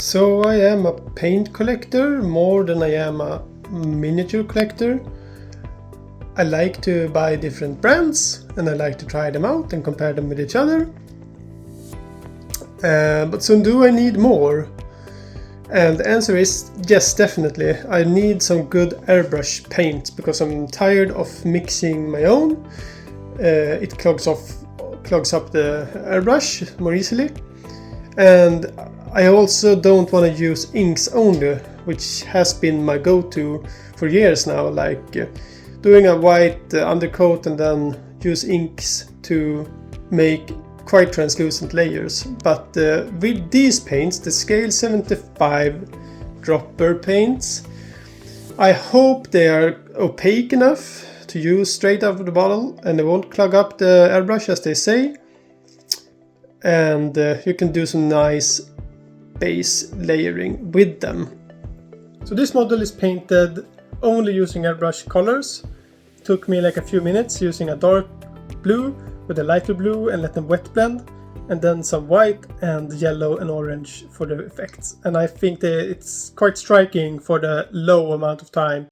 So I am a paint collector more than I am a miniature collector. I like to buy different brands and I like to try them out and compare them with each other. But so do I need more? And the answer is yes, definitely. I need some good airbrush paint because I'm tired of mixing my own. It clogs up the airbrush more easily. And I also don't want to use inks only, which has been my go-to for years now, like doing a white undercoat and then use inks to make quite translucent layers. But with these paints, the Scale75 dropper paints, I hope they are opaque enough to use straight out of the bottle and they won't clog up the airbrush as they say. And you can do some nice base layering with them. So this model is painted only using airbrush colors. It took me like a few minutes using a dark blue with a lighter blue and let them wet blend, and then some white and yellow and orange for the effects. And I think that it's quite striking for the low amount of time.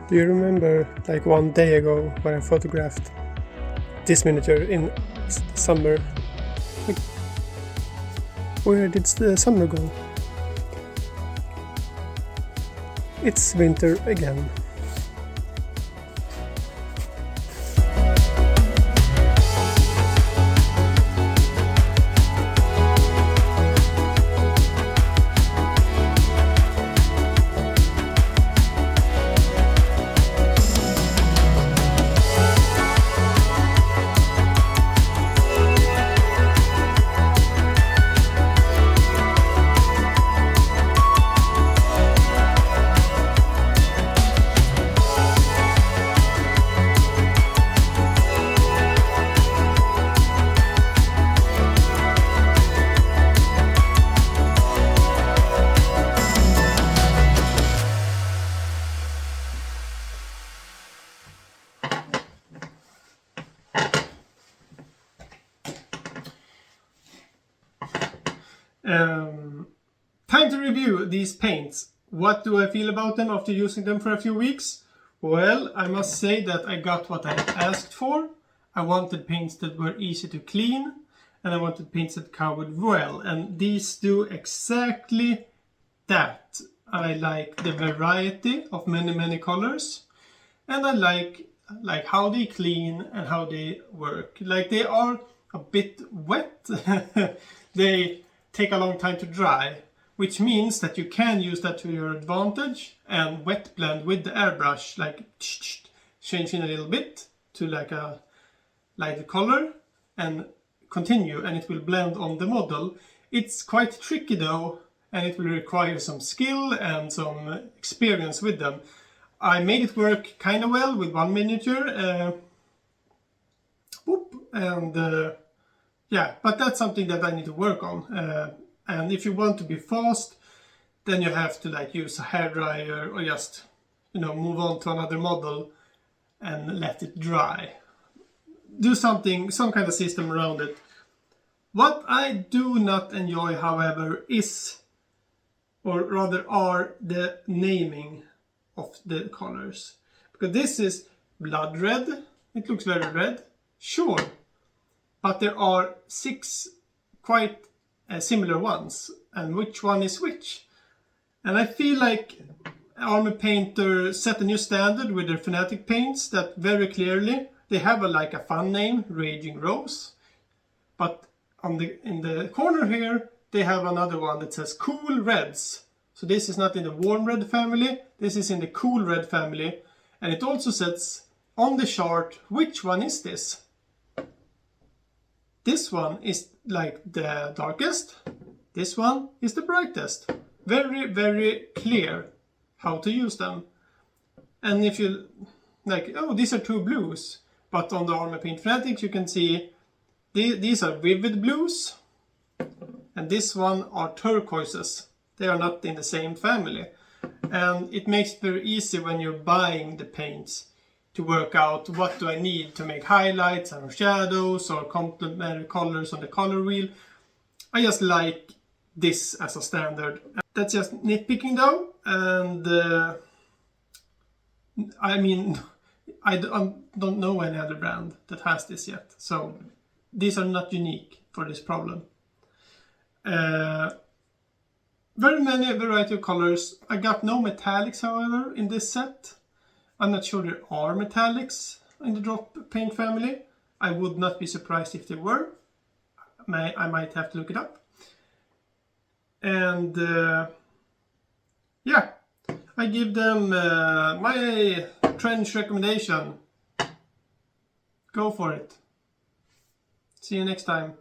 Do you remember like one day ago when I photographed this miniature in summer? Like, where did the summer go? It's winter again. Time to review these paints. What do I feel about them after using them for a few weeks? Well, I must say that I got what I asked for. I wanted paints that were easy to clean, and I wanted paints that covered well, and these do exactly that. I like the variety of many colors, and I like how they clean and how they work. Like, they are a bit wet. They take a long time to dry, which means that you can use that to your advantage and wet blend with the airbrush, like changing a little bit to like a lighter color and continue, and it will blend on the model. It's quite tricky though, and it will require some skill and some experience with them. I made it work kind of well with one miniature, yeah, but that's something that I need to work on. And if you want to be fast, then you have to like use a hairdryer or just, you know, move on to another model and let it dry. Do something, some kind of system around it. What I do not enjoy, however, is, or rather are, the naming of the colors. Because this is blood red, it looks very red, sure. But there are 6 quite similar ones, and which one is which? And I feel like Army Painter set a new standard with their Fanatic paints that very clearly they have like a fun name, Raging Rose, but in the corner here they have another one that says Cool Reds. So this is not in the warm red family, this is in the cool red family, and it also says on the chart which one is this. This one is like the darkest, this one is the brightest. Very, very clear how to use them. And if you like, oh, these are 2 blues, but on the Army Paint Fanatics you can see these are vivid blues, and this one are turquoises. They are not in the same family, and it makes it very easy when you're buying the paints to work out what do I need to make highlights or shadows or complementary colors on the color wheel. I just like this as a standard. That's just nitpicking though, and I mean, I don't know any other brand that has this yet, so these are not unique for this problem. Very many variety of colors. I got no metallics, however, in this set. I'm not sure there are metallics in the drop paint family. I would not be surprised if there were. I might have to look it up. And yeah, I give them my trench recommendation. Go for it. See you next time.